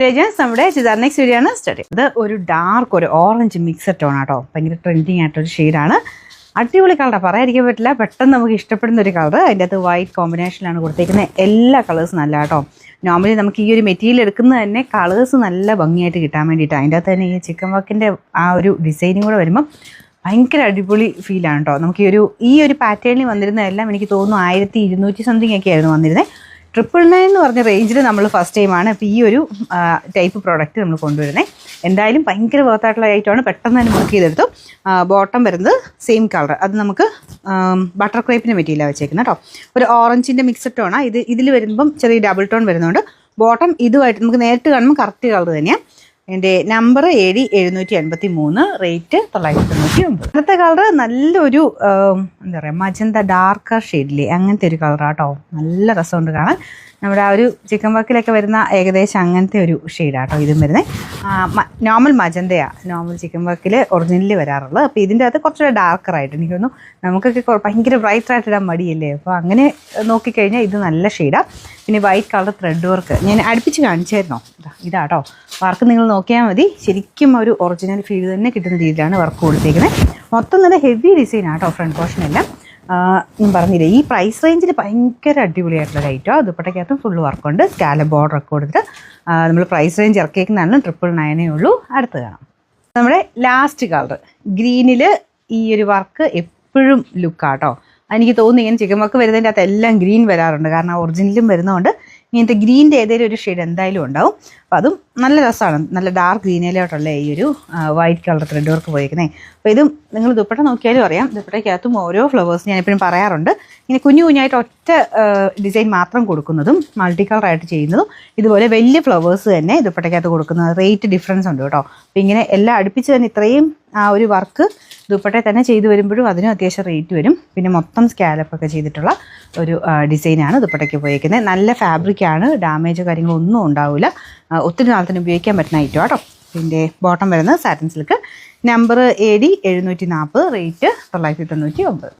നമ്മുടെ churidar next video ആണ് start ചെയ്യുന്നത്. ഇത് ഒരു ഡാർക്ക് ഒരു ഓറഞ്ച് മിക്സഡ് ടോൺ ആട്ടോ. ഭയങ്കര ട്രെൻഡിങ് ആയിട്ടൊരു ഷെയ്ഡാണ്. അടിപൊളി കളറാണ്, പറയാതിരിക്കാൻ പറ്റില്ല. പെട്ടെന്ന് നമുക്ക് ഇഷ്ടപ്പെടുന്ന ഒരു കളർ. അതിൻ്റെ അകത്ത് വൈറ്റ് കോമ്പിനേഷനിലാണ് കൊടുത്തേക്കുന്നത്. എല്ലാ കളേഴ്സും നല്ല കേട്ടോ. നോർമലി നമുക്ക് ഈ ഒരു മെറ്റീരിയൽ എടുക്കുന്നത് തന്നെ കളേഴ്സ് നല്ല ഭംഗിയായിട്ട് കിട്ടാൻ വേണ്ടിയിട്ടാണ്. അതിൻ്റെ അകത്ത് തന്നെ ഈ ചിക്കൻ വർക്കിൻ്റെ ആ ഒരു ഡിസൈനും കൂടെ വരുമ്പം ഭയങ്കര അടിപൊളി ഫീലാണ് കേട്ടോ. നമുക്ക് ഈ ഒരു പാറ്റേണിൽ വന്നിരുന്നതെല്ലാം എനിക്ക് തോന്നുന്നു 1200 സംതിങ് ഒക്കെ ആയിരുന്നു വന്നിരുന്നത്. 999 എന്ന് പറഞ്ഞ റേഞ്ചിൽ നമ്മൾ ഫസ്റ്റ് ടൈമാണ് ഇപ്പോൾ ഈ ഒരു ടൈപ്പ് പ്രോഡക്റ്റ് നമ്മൾ കൊണ്ടുവരുന്നത്. എന്തായാലും ഭയങ്കര വർത്തായിട്ടുള്ള ഐറ്റമാണ്. പെട്ടെന്ന് തന്നെ ബുക്ക് ചെയ്തെടുത്തു. ബോട്ടം വരുന്നത് സെയിം കളർ, അത് നമുക്ക് ബട്ടർ ക്രേപ്പിൻ്റെ മെറ്റീരിയലാണ് വെച്ചേക്കുന്നത് കേട്ടോ. ഒരു ഓറഞ്ചിൻ്റെ മിക്സഡ് ടോണാണ് ഇതിൽ വരുമ്പം ചെറിയ ഡബിൾ ടോൺ വരുന്നുണ്ട്. ബോട്ടം ഇതുമായിട്ട് നമുക്ക് നേരിട്ട് കാണുമ്പോൾ കറക്റ്റ് കളർ തന്നെയാണ്. എൻ്റെ നമ്പർ AD783, റേറ്റ് 999. അടുത്ത കളർ നല്ലൊരു എന്താ പറയുക, മജന്ത ഡാർക്കർ ഷെയ്ഡിലെ അങ്ങനത്തെ ഒരു കളറാട്ടോ. നല്ല രസമുണ്ട് കാണാൻ. നമ്മുടെ ആ ഒരു ചിക്കൻ വർക്കിലൊക്കെ വരുന്ന ഏകദേശം അങ്ങനത്തെ ഒരു ഷെയ്ഡാട്ടോ ഇതും വരുന്നത്. നോർമൽ മജന്തയാണ് നോർമൽ ചിക്കൻ വർക്കിൽ ഒറിജിനലിൽ വരാറുള്ളത്. അപ്പോൾ ഇതിൻ്റെ അകത്ത് കുറച്ചുകൂടെ ഡാർക്കറായിട്ട് എനിക്ക് തോന്നുന്നു. നമുക്കൊക്കെ ഭയങ്കര ബ്രൈറ്റായിട്ട് ഇടാൻ മടിയല്ലേ, അപ്പോൾ അങ്ങനെ നോക്കിക്കഴിഞ്ഞാൽ ഇത് നല്ല ഷെയ്ഡാണ്. പിന്നെ വൈറ്റ് കളർ ത്രെഡ് വർക്ക് ഞാൻ അടുപ്പിച്ച് കാണിച്ചായിരുന്നോ, ഇതാട്ടോ വർക്ക്. നിങ്ങൾ നോക്കിയാൽ മതി, ശരിക്കും ഒരു ഒറിജിനൽ ഫീൽ തന്നെ കിട്ടുന്ന രീതിയിലാണ് വർക്ക് കൊടുത്തേക്കുന്നത്. മൊത്തം നല്ല ഹെവി ഡിസൈനാട്ടോ ഫ്രണ്ട് പോർഷൻ എല്ലാം. ഞാൻ പറഞ്ഞില്ലേ, ഈ പ്രൈസ് റേഞ്ചിൽ ഭയങ്കര അടിപൊളിയായിട്ടുള്ള ഐറ്റോ. ദുപ്പട്ടയ്ക്കകത്തും ഫുള്ള് വർക്കുണ്ട്. സ്കാലപ്പ് ബോർഡറൊക്കെ കൊടുത്തിട്ട് നമ്മൾ പ്രൈസ് റേഞ്ച് ഇറക്കിയേക്കുന്നതാണ് 999 ഉള്ളൂ. അടുത്ത് കാണാം നമ്മുടെ ലാസ്റ്റ് കളർ ഗ്രീനിൽ. ഈ ഒരു വർക്ക് എപ്പോഴും ലുക്കാട്ടോ. എനിക്ക് തോന്നുന്നു ഇങ്ങനെ ചിക്കൻ വർക്ക് വരുന്നതിൻ്റെ അകത്ത് എല്ലാം ഗ്രീൻ വരാറുണ്ട്. കാരണം ഒറിജിനലും വരുന്നതുകൊണ്ട് ഇങ്ങനത്തെ ഗ്രീൻ്റെ ഏതെങ്കിലും ഒരു ഷെയ്ഡ് എന്തായാലും ഉണ്ടാവും. അപ്പോൾ അതും നല്ല രസമാണ്. നല്ല ഡാർക്ക് ഗ്രീനിലോട്ടുള്ള ഈ ഒരു വൈറ്റ് കളർ ത്രെഡ് വർക്ക് പോയിരിക്കുന്നത്. അപ്പോൾ ഇതും നിങ്ങൾ ദുപ്പട്ട നോക്കിയാലും അറിയാം. ദുപ്പട്ടയ്ക്കകത്തും ഓരോ ഫ്ലവേഴ്സ് ഞാൻ എപ്പോഴും പറയാറുണ്ട്. ഇങ്ങനെ കുഞ്ഞു കുഞ്ഞായിട്ട് ഒറ്റ ഡിസൈൻ മാത്രം കൊടുക്കുന്നതും മൾട്ടി കളറായിട്ട് ചെയ്യുന്നതും ഇതുപോലെ വലിയ ഫ്ലവേഴ്സ് തന്നെ ദുപ്പട്ടയ്ക്കകത്ത് കൊടുക്കുന്നത്. റേറ്റ് ഡിഫറൻസ് ഉണ്ട് കേട്ടോ. അപ്പോൾ ഇങ്ങനെ എല്ലാം അടുപ്പിച്ച് തന്നെ ഇത്രയും ആ ഒരു വർക്ക് ദുപ്പട്ടയിൽ തന്നെ ചെയ്തു വരുമ്പോഴും അതിനും അത്യാവശ്യം റേറ്റ് വരും. പിന്നെ മൊത്തം സ്കാലപ്പൊക്കെ ചെയ്തിട്ടുള്ള ഒരു ഡിസൈനാണ് ദുപ്പട്ടയ്ക്ക് പോയിരിക്കുന്നത്. നല്ല ഫാബ്രിക്കാണ്, ഡാമേജോ കാര്യങ്ങളൊന്നും ഉണ്ടാവില്ല. ഒത്തിരി നാളത്തിന് ഉപയോഗിക്കാൻ പറ്റുന്ന ഐറ്റം കേട്ടോ. പിന്നെ ബോട്ടം വരുന്നത് satin silk. Number AD740, rate 999.